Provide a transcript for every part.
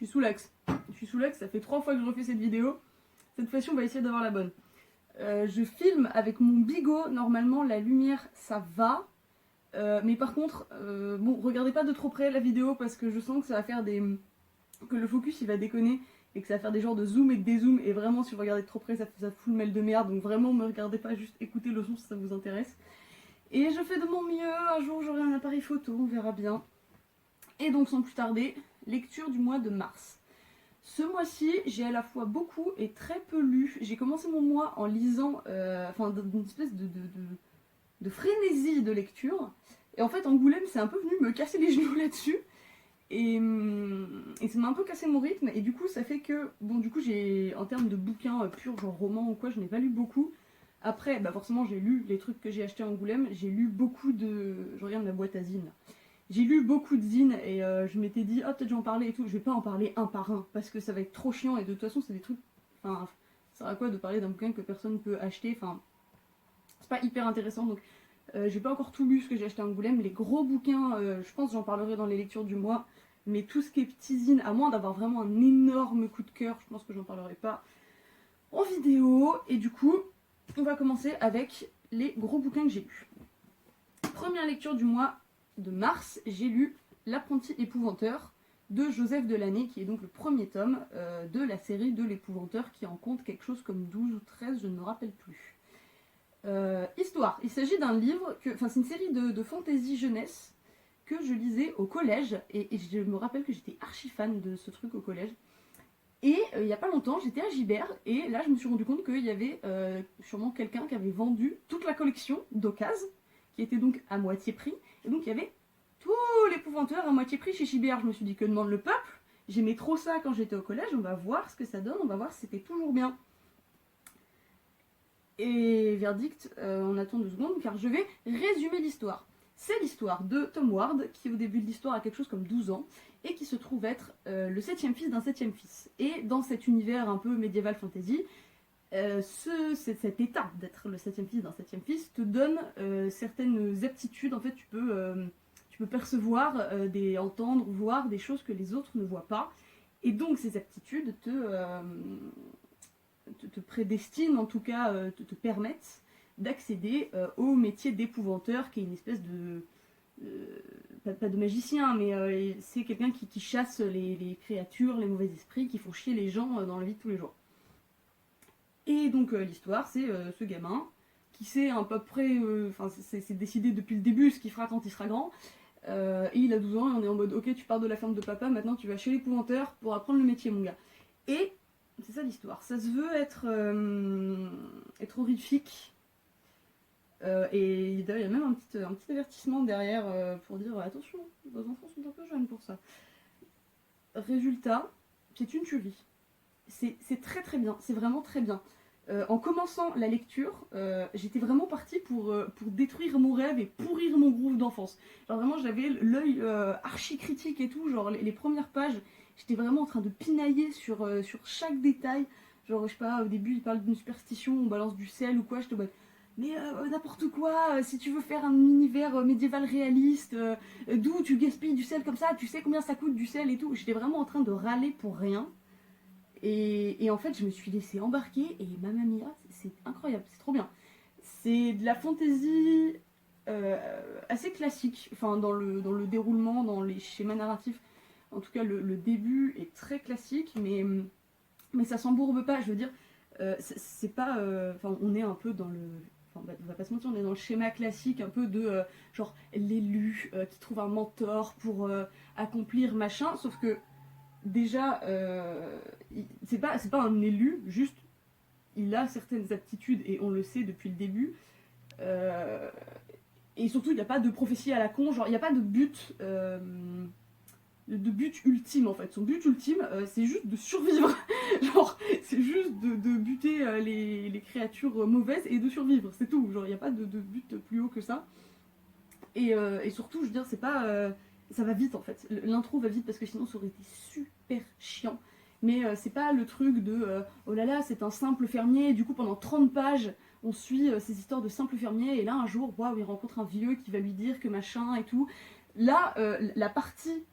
suis sous l'axe. Ça fait 3 fois que je refais cette vidéo. Cette fois-ci, on va essayer d'avoir la bonne. Je filme avec mon bigot. Normalement, la lumière, ça va. Mais par contre, bon, regardez pas de trop près la vidéo parce que je sens que ça va faire des... que le focus, il va déconner. Et que ça va faire des genres de zoom et de dézoom. Et vraiment, si vous regardez de trop près, ça fout le mail de merde. Donc vraiment, me regardez pas, juste écoutez le son si ça vous intéresse. Et je fais de mon mieux. Un jour, j'aurai un appareil photo, on verra bien. Et donc, sans plus tarder, lecture du mois de mars. Ce mois-ci, j'ai à la fois beaucoup et très peu lu. J'ai commencé mon mois en lisant, d'une espèce de frénésie de lecture. Et en fait, Angoulême, c'est un peu venu me casser les genoux là-dessus. Et ça m'a un peu cassé mon rythme. Et du coup, ça fait que, bon, du coup, j'ai, en termes de bouquins purs, genre romans ou quoi, je n'ai pas lu beaucoup. Après, bah forcément, j'ai lu les trucs que j'ai achetés à Angoulême. J'ai lu beaucoup de... Je regarde ma boîte à zines, là. J'ai lu beaucoup de zines et je m'étais dit, ah peut-être j'en parlais et tout. Je vais pas en parler un par un parce que ça va être trop chiant et de toute façon, c'est des trucs. Enfin, ça sert à quoi de parler d'un bouquin que personne ne peut acheter. Enfin, c'est pas hyper intéressant. Donc, j'ai pas encore tout lu ce que j'ai acheté à Angoulême. Les gros bouquins, je pense que j'en parlerai dans les lectures du mois. Mais tout ce qui est petits zines, à moins d'avoir vraiment un énorme coup de cœur, je pense que j'en parlerai pas en vidéo. Et du coup, on va commencer avec les gros bouquins que j'ai lus. Première lecture du mois de mars, j'ai lu L'apprenti épouvanteur de Joseph Delaney, qui est donc le premier tome de la série de l'épouvanteur, qui en compte quelque chose comme 12 ou 13, je ne me rappelle plus. Histoire, il s'agit d'un livre, c'est une série de fantasy jeunesse que je lisais au collège, et je me rappelle que j'étais archi fan de ce truc au collège. Et il n'y a pas longtemps, j'étais à Gibert, et là je me suis rendu compte qu'il y avait sûrement quelqu'un qui avait vendu toute la collection d'occasion, qui était donc à moitié prix, et donc il y avait tous l'épouvanteur à moitié prix chez Gibert. Je me suis dit, que demande le peuple? J'aimais trop ça quand j'étais au collège, on va voir ce que ça donne, on va voir si c'était toujours bien. Et verdict, on attend 2 secondes car je vais résumer l'histoire. C'est l'histoire de Tom Ward qui au début de l'histoire a quelque chose comme 12 ans et qui se trouve être le 7e fils d'un 7e fils. Et dans cet univers un peu médiéval fantasy, cet état d'être le 7e fils d'un 7e fils te donne certaines aptitudes. En fait, tu peux percevoir, entendre, voir des choses que les autres ne voient pas. Et donc ces aptitudes te prédestinent, en tout cas te permettent d'accéder au métier d'épouvanteur, qui est une espèce de... pas de magicien, mais c'est quelqu'un qui chasse les créatures, les mauvais esprits, qui font chier les gens dans la vie de tous les jours. Et donc l'histoire, c'est ce gamin qui sait à peu près, c'est décidé depuis le début ce qu'il fera quand il sera grand. Et il a 12 ans et on est en mode, ok, tu pars de la ferme de papa, maintenant tu vas chez l'épouvanteur pour apprendre le métier, mon gars. Et c'est ça l'histoire. Ça se veut être horrifique. Et d'ailleurs, il y a même un petit avertissement derrière pour dire attention, vos enfants sont un peu jeunes pour ça. Résultat, c'est une tuerie. C'est très très bien, c'est vraiment très bien. En commençant la lecture, j'étais vraiment partie pour détruire mon rêve et pourrir mon groove d'enfance. Genre vraiment, j'avais l'œil archi critique et tout. Genre les premières pages, j'étais vraiment en train de pinailler sur chaque détail. Genre, je sais pas, au début, il parle d'une superstition, on balance du sel ou quoi. J'étais en mode, mais n'importe quoi, si tu veux faire un univers médiéval réaliste, d'où tu gaspilles du sel comme ça, tu sais combien ça coûte du sel et tout. J'étais vraiment en train de râler pour rien. Et en fait, je me suis laissée embarquer et Mamma Mia, c'est incroyable, c'est trop bien. C'est de la fantasy assez classique, enfin dans le déroulement, dans les schémas narratifs. En tout cas, le début est très classique, mais ça s'embourbe pas. Je veux dire, c'est pas, on est un peu dans le, on va pas se mentir, on est dans le schéma classique un peu de genre l'élu qui trouve un mentor pour accomplir machin, sauf que déjà, c'est pas un élu, juste il a certaines aptitudes et on le sait depuis le début. Et surtout, il n'y a pas de prophétie à la con, genre il n'y a pas de but ultime en fait. Son but ultime, c'est juste de survivre. Genre, c'est juste de buter les créatures mauvaises et de survivre, c'est tout. Genre, il n'y a pas de but plus haut que ça. Et surtout, je veux dire, c'est pas... ça va vite en fait. L'intro va vite parce que sinon ça aurait été super chiant. Mais c'est pas le truc de oh là là, c'est un simple fermier, et du coup pendant 30 pages, on suit ces histoires de simple fermier, et là un jour, waouh, il rencontre un vieux qui va lui dire que machin et tout. Là, la partie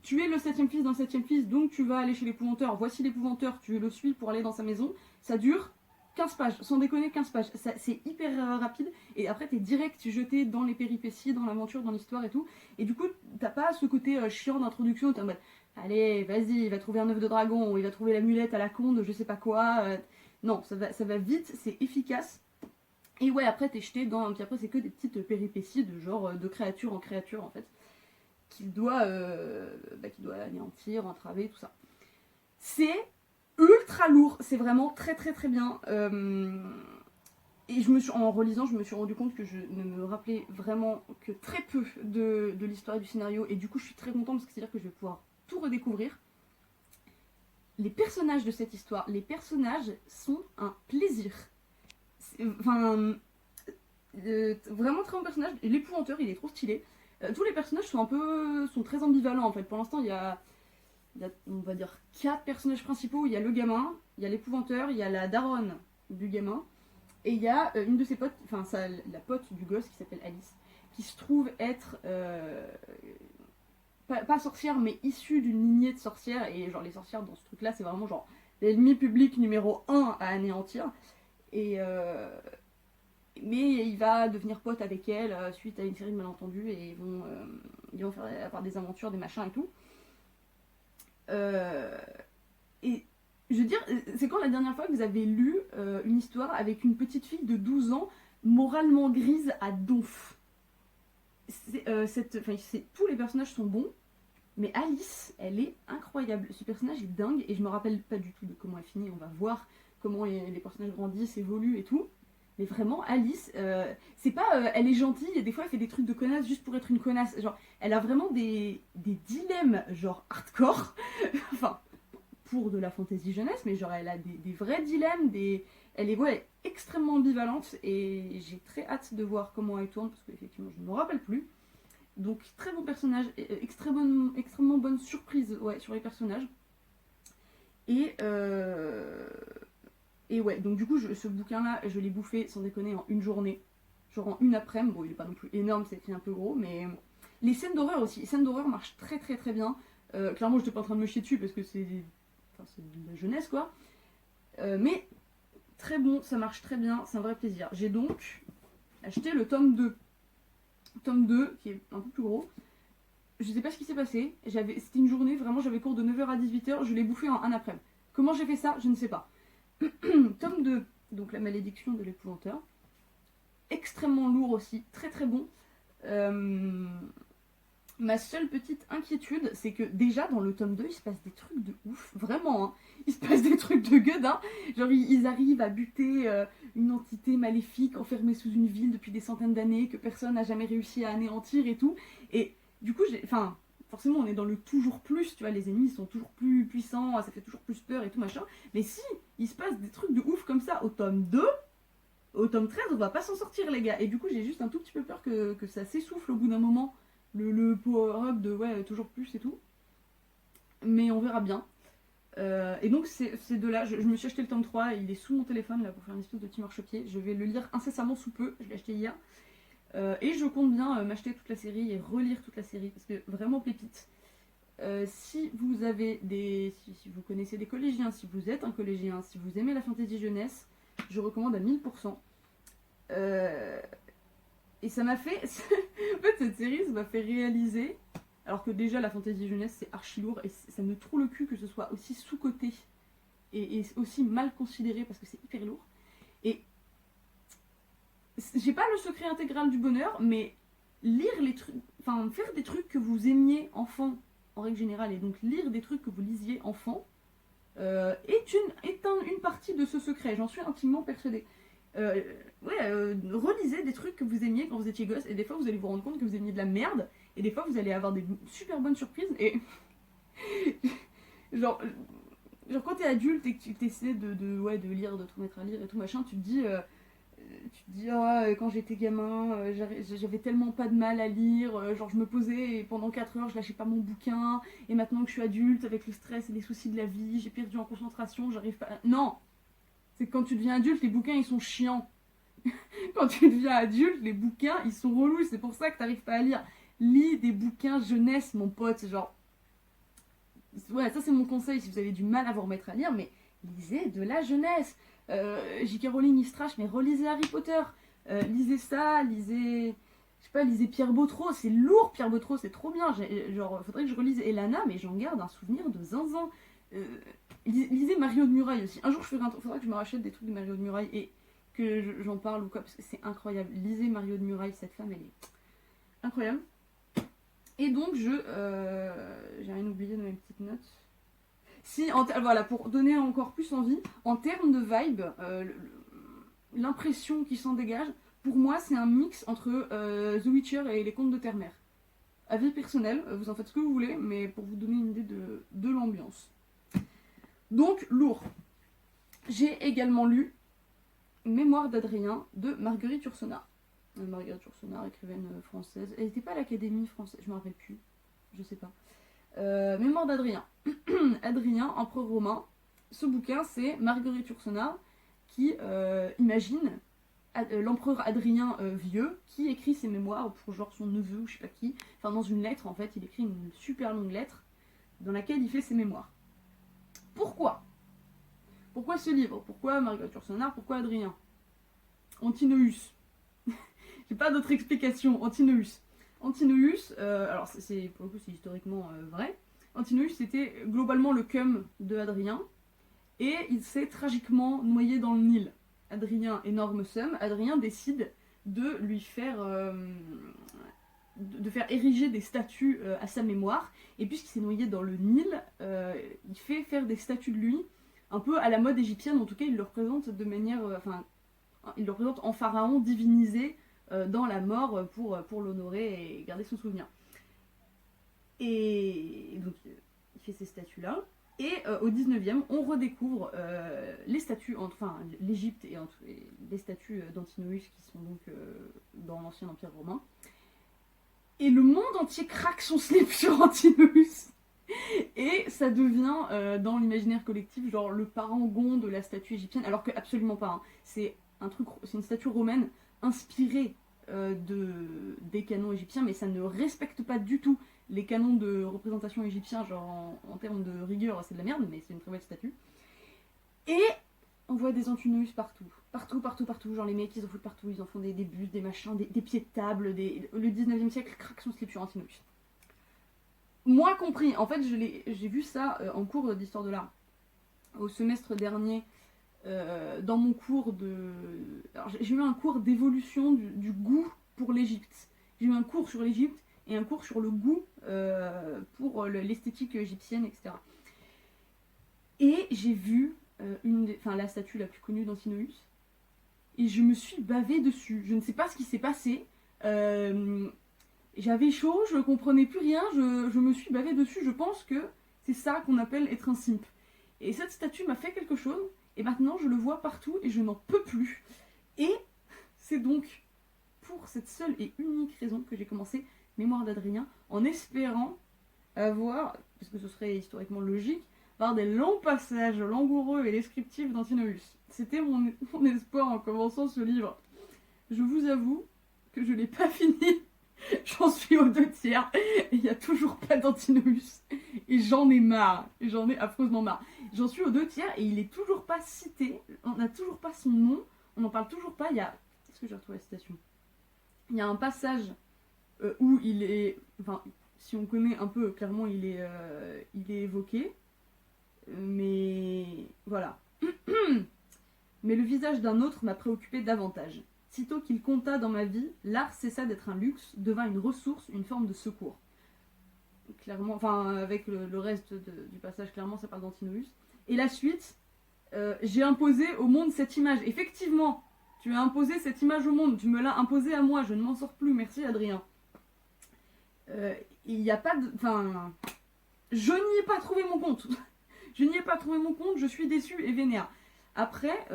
tu es le 7e fils d'un 7e fils, donc tu vas aller chez l'épouvanteur, voici l'épouvanteur, tu le suis pour aller dans sa maison, ça dure 15 pages, sans déconner 15 pages, c'est hyper rapide, et après t'es direct jeté dans les péripéties, dans l'aventure, dans l'histoire et tout, et du coup t'as pas ce côté chiant d'introduction où t'es en mode allez vas-y, il va trouver un œuf de dragon, ou il va trouver l'amulette à la con de je sais pas quoi, non, ça va vite, c'est efficace, et ouais après t'es jeté dans, puis après c'est que des petites péripéties de genre de créature en créature en fait, qu'il doit anéantir, entraver, tout ça. C'est ultra lourd, c'est vraiment très très très bien. Et en relisant, je me suis rendu compte que je ne me rappelais vraiment que très peu de l'histoire et du scénario. Et du coup, je suis très contente parce que c'est-à-dire que je vais pouvoir tout redécouvrir. Les personnages de cette histoire, les personnages sont un plaisir. Enfin, vraiment très bon personnage. L'épouvanteur, il est trop stylé. Tous les personnages sont très ambivalents en fait. Pour l'instant, il y a, on va dire, 4 personnages principaux. Il y a le gamin, il y a l'épouvanteur, il y a la daronne du gamin, et il y a une de ses potes, enfin la pote du gosse qui s'appelle Alice, qui se trouve être pas sorcière, mais issue d'une lignée de sorcières. Et genre les sorcières dans ce truc-là, c'est vraiment genre l'ennemi public numéro 1 à anéantir. Mais il va devenir pote avec elle suite à une série de malentendus et ils vont faire des aventures, des machins et tout. Et je veux dire, c'est quand la dernière fois que vous avez lu une histoire avec une petite fille de 12 ans moralement grise à donf? Tous les personnages sont bons, mais Alice, elle est incroyable. Ce personnage est dingue et je me rappelle pas du tout de comment elle finit. On va voir comment les personnages grandissent, évoluent et tout. Mais vraiment, Alice, c'est pas elle est gentille et des fois elle fait des trucs de connasse juste pour être une connasse. Genre, elle a vraiment des dilemmes, genre hardcore. Enfin, pour de la fantasy jeunesse, mais genre elle a des vrais dilemmes, elle est extrêmement ambivalente et j'ai très hâte de voir comment elle tourne parce qu'effectivement je ne me rappelle plus. Donc, très bon personnage, extrêmement bonne surprise sur les personnages. Et ouais, donc du coup, ce bouquin-là, je l'ai bouffé sans déconner en une journée. Genre en une après-midi. Bon, il est pas non plus énorme, c'est écrit un peu gros, mais. Les scènes d'horreur aussi. Les scènes d'horreur marchent très très très bien. Clairement, j'étais pas en train de me chier dessus parce que c'est de la jeunesse quoi. Mais très bon, ça marche très bien, c'est un vrai plaisir. J'ai donc acheté le tome 2. Tome 2, qui est un peu plus gros. Je sais pas ce qui s'est passé. C'était une journée, vraiment, j'avais cours de 9h à 18h, je l'ai bouffé en un après-midi. Comment j'ai fait ça, je ne sais pas. Tome 2, donc la malédiction de l'épouvanteur. Extrêmement lourd aussi, très très bon. Ma seule petite inquiétude, c'est que déjà dans le tome 2, il se passe des trucs de ouf, vraiment, hein. Il se passe des trucs de gueudin. Genre ils arrivent à buter une entité maléfique enfermée sous une ville depuis des centaines d'années que personne n'a jamais réussi à anéantir et tout. Et du coup, forcément on est dans le toujours plus, tu vois, les ennemis sont toujours plus puissants, ça fait toujours plus peur et tout machin. Mais si il se passe des trucs de ouf comme ça au tome 2, au tome 13, on va pas s'en sortir les gars. Et du coup j'ai juste un tout petit peu peur que ça s'essouffle au bout d'un moment. Le power-up de toujours plus et tout. Mais on verra bien. Et donc c'est de là, je me suis acheté le tome 3, il est sous mon téléphone là pour faire une espèce de petit marchepied. Je vais le lire incessamment sous peu, je l'ai acheté hier. Et je compte bien m'acheter toute la série et relire toute la série parce que vraiment pépite. Si vous avez si vous connaissez des collégiens, si vous êtes un collégien, si vous aimez la fantasy jeunesse, je recommande à 1000%. Et ça m'a fait... en fait, cette série, ça m'a fait réaliser... Alors que déjà, la fantasy jeunesse, c'est archi lourd. Et ça me troue le cul que ce soit aussi sous-coté. Et aussi mal considéré, parce que c'est hyper lourd. Et... j'ai pas le secret intégral du bonheur, mais lire les trucs... Enfin, faire des trucs que vous aimiez enfant, en règle générale, et donc lire des trucs que vous lisiez enfant, est une partie de ce secret. J'en suis intimement persuadée. Relisez des trucs que vous aimiez quand vous étiez gosse et des fois vous allez vous rendre compte que vous aimiez de la merde et des fois vous allez avoir des super bonnes surprises et genre quand t'es adulte et que tu essaies de lire, de te remettre à lire et tout machin, tu te dis quand j'étais gamin j'avais tellement pas de mal à lire, genre je me posais et pendant 4 heures je lâchais pas mon bouquin et maintenant que je suis adulte avec le stress et les soucis de la vie j'ai perdu en concentration, j'arrive pas non. C'est que quand tu deviens adulte, les bouquins ils sont chiants. Quand tu deviens adulte, les bouquins ils sont relous, c'est pour ça que t'arrives pas à lire. Lis des bouquins jeunesse, mon pote, genre Ouais, ça c'est mon conseil si vous avez du mal à vous remettre à lire, mais lisez de la jeunesse. J.K. Rowling, Istrache, mais relisez Harry Potter. Lisez ça, lisez... Je sais pas, lisez Pierre Bottreau, c'est lourd Pierre Bottreau, c'est trop bien. Genre, faudrait que je relise Elana, mais j'en garde un souvenir de zinzin. Lisez Mario de Muraille aussi. Un jour, faudra que je me rachète des trucs de Mario de Muraille et que j'en parle ou quoi, parce que c'est incroyable. Lisez Mario de Muraille, cette femme, elle est incroyable. Et donc, j'ai rien oublié dans mes petites notes. Si, voilà, pour donner encore plus envie, en termes de vibe, l'impression qui s'en dégage, pour moi, c'est un mix entre The Witcher et les Contes de Terre-Mère. Avis personnel, vous en faites ce que vous voulez, mais pour vous donner une idée de l'ambiance. Donc, lourd. J'ai également lu Mémoires d'Adrien de Marguerite Yourcenar. Marguerite Yourcenar, écrivaine française. Elle n'était pas à l'Académie française, je me rappelle plus. Je sais pas. Mémoires d'Adrien. Adrien, empereur romain. Ce bouquin, c'est Marguerite Yourcenar qui imagine l'empereur Adrien vieux qui écrit ses mémoires pour genre son neveu ou je sais pas qui. Enfin, dans une lettre, en fait, il écrit une super longue lettre dans laquelle il fait ses mémoires. Pourquoi ce livre? Pourquoi Marguerite Yourcenar? Pourquoi Adrien? Antinoüs. J'ai pas d'autre explication. Antinoüs. Antinoüs, alors pour le coup c'est historiquement vrai. Antinoüs c'était globalement le cum de Adrien et il s'est tragiquement noyé dans le Nil. Adrien, énorme somme, Adrien décide de lui faire de faire ériger des statues à sa mémoire, et puisqu'il s'est noyé dans le Nil, il fait faire des statues de lui un peu à la mode égyptienne. En tout cas il le représente de manière il le représente en pharaon divinisé dans la mort pour l'honorer et garder son souvenir. Et donc il fait ces statues-là. Et au 19e, on redécouvre les statues, enfin l'Égypte et les statues d'Antinoüs qui sont donc dans l'ancien empire romain. Et le monde entier craque son slip sur Antinoüs. Et ça devient dans l'imaginaire collectif genre le parangon de la statue égyptienne, alors que absolument pas. Hein. C'est une statue romaine inspirée des canons égyptiens, mais ça ne respecte pas du tout les canons de représentation égyptiens, genre en termes de rigueur, c'est de la merde, mais c'est une très belle statue. Et on voit des Antinoüs partout. Partout. Genre les mecs, ils en foutent partout, ils en font des bustes, des machins, des pieds de table. Le 19e siècle craque son slip sur Antinoüs. Moi compris, en fait, j'ai vu ça en cours d'histoire de l'art. Au semestre dernier, dans mon cours de... Alors, j'ai eu un cours d'évolution du goût pour l'Égypte. J'ai eu un cours sur l'Égypte et un cours sur le goût pour l'esthétique égyptienne, etc. Et j'ai vu la statue la plus connue d'Antinoüs, et je me suis bavée dessus. Je ne sais pas ce qui s'est passé. J'avais chaud, je ne comprenais plus rien, je me suis bavée dessus. Je pense que c'est ça qu'on appelle être un simp. Et cette statue m'a fait quelque chose, et maintenant je le vois partout et je n'en peux plus. Et c'est donc pour cette seule et unique raison que j'ai commencé Mémoire d'Adrien, en espérant avoir, parce que ce serait historiquement logique, avoir des longs passages langoureux et descriptifs d'Antinoüs. C'était mon espoir en commençant ce livre. Je vous avoue que je ne l'ai pas fini. J'en suis aux 2/3 et il n'y a toujours pas d'Antinoüs. Et j'en ai marre. J'en ai affreusement marre. J'en suis aux 2/3 et il est toujours pas cité. On n'a toujours pas son nom. On n'en parle toujours pas. Est-ce que j'ai retrouvé la citation? Il y a un passage où il est... Enfin, si on connaît un peu, clairement, il est évoqué. Mais... Voilà. Mais le visage d'un autre m'a préoccupé davantage. Sitôt qu'il compta dans ma vie, l'art cessa d'être un luxe, devint une ressource, une forme de secours. Clairement, enfin, avec le reste du passage, clairement, ça parle d'Antinoüs. Et la suite, j'ai imposé au monde cette image. Effectivement, tu as imposé cette image au monde, tu me l'as imposée à moi, je ne m'en sors plus, merci Adrien. Il n'y a pas de... Enfin, je n'y ai pas trouvé mon compte. Je n'y ai pas trouvé mon compte, je suis déçue et vénère. Après,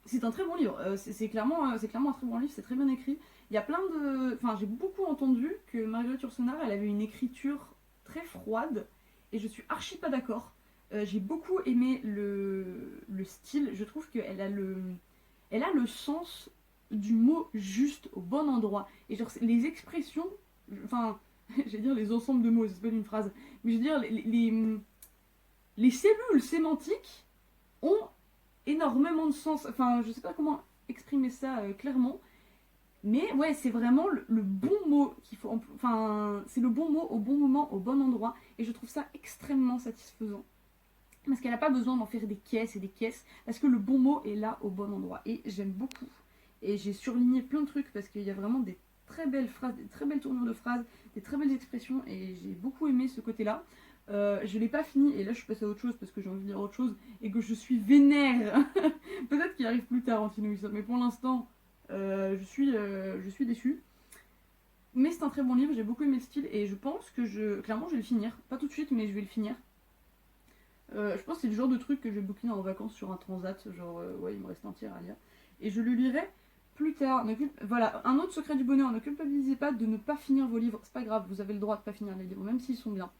c'est un très bon livre. C'est clairement un très bon livre, c'est très bien écrit. Il y a plein de... Enfin, j'ai beaucoup entendu que Marguerite Yourcenar, elle avait une écriture très froide, et je suis archi pas d'accord. J'ai beaucoup aimé le style. Je trouve qu'elle a le sens du mot juste au bon endroit. Et genre, les expressions... Enfin, je vais dire les ensembles de mots, c'est pas une phrase, mais je veux dire les cellules sémantiques ont énormément de sens. Enfin, je sais pas comment exprimer ça clairement, mais ouais, c'est vraiment le bon mot qu'il faut. Enfin, c'est le bon mot au bon moment, au bon endroit, et je trouve ça extrêmement satisfaisant. Parce qu'elle n'a pas besoin d'en faire des caisses et des caisses, parce que le bon mot est là au bon endroit. Et j'aime beaucoup. Et j'ai surligné plein de trucs parce qu'il y a vraiment des très belles phrases, des très belles tournures de phrases, des très belles expressions, et j'ai beaucoup aimé ce côté-là. Je l'ai pas fini, et là je suis passée à autre chose parce que j'ai envie de lire autre chose et que je suis vénère. Peut-être qu'il arrive plus tard en finissant, mais pour l'instant, je suis déçue. Mais c'est un très bon livre, j'ai beaucoup aimé le style et je pense que clairement je vais le finir. Pas tout de suite, mais je vais le finir. Je pense que c'est le genre de truc que je vais bouquiner en vacances sur un transat, genre ouais, il me reste un tiers à lire. Et je le lirai plus tard. Voilà, un autre secret du bonheur, ne culpabilisez pas de ne pas finir vos livres, c'est pas grave, vous avez le droit de pas finir les livres, même s'ils sont bien.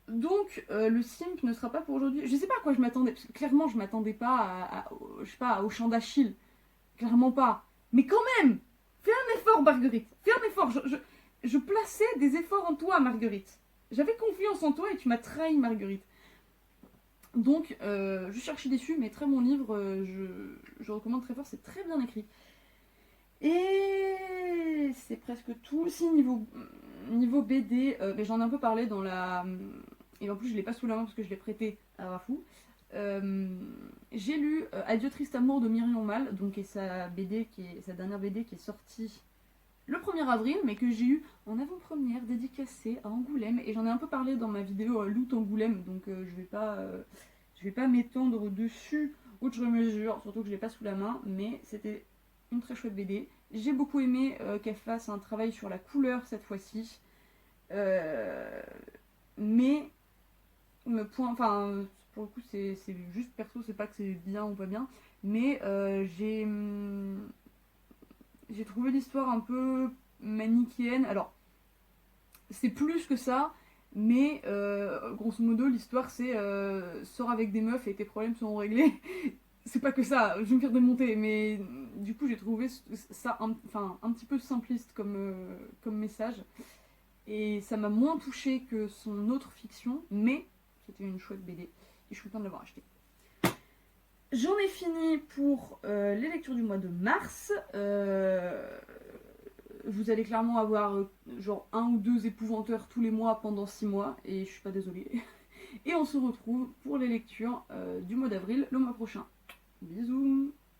Donc le simp ne sera pas pour aujourd'hui. Je sais pas à quoi je m'attendais, parce que clairement je m'attendais pas je sais pas, au chant d'Achille. Clairement pas. Mais quand même, fais un effort, Marguerite. Fais un effort. Je plaçais des efforts en toi, Marguerite. J'avais confiance en toi et tu m'as trahi, Marguerite. Donc, je cherchais déçu, mais très bon livre, je recommande très fort, c'est très bien écrit. Et c'est presque tout. Si, niveau BD, j'en ai un peu parlé dans la... Et en plus, je l'ai pas sous la main parce que je l'ai prêté à Rafou. J'ai lu Adieu triste amour de Myrion Mal, donc et sa dernière BD qui est sortie le 1er avril, mais que j'ai eu en avant-première dédicacée à Angoulême, et j'en ai un peu parlé dans ma vidéo Loot Angoulême, donc je vais pas m'étendre dessus outre mesure, surtout que je l'ai pas sous la main, mais c'était une très chouette BD. J'ai beaucoup aimé qu'elle fasse un travail sur la couleur cette fois-ci, mais enfin pour le coup c'est juste perso, c'est pas que c'est bien ou pas bien, mais j'ai trouvé l'histoire un peu manichéenne. Alors, c'est plus que ça, mais grosso modo, l'histoire c'est sors avec des meufs et tes problèmes seront réglés. C'est pas que ça, je vais me faire démonter, mais du coup, j'ai trouvé ça un petit peu simpliste comme message. Et ça m'a moins touchée que son autre fiction, mais c'était une chouette BD. Et je suis contente de l'avoir acheté. J'en ai fini pour les lectures du mois de mars. Vous allez clairement avoir genre 1 ou 2 épouvanteurs tous les mois pendant 6 mois, et je suis pas désolée. Et on se retrouve pour les lectures du mois d'avril le mois prochain. Bisous.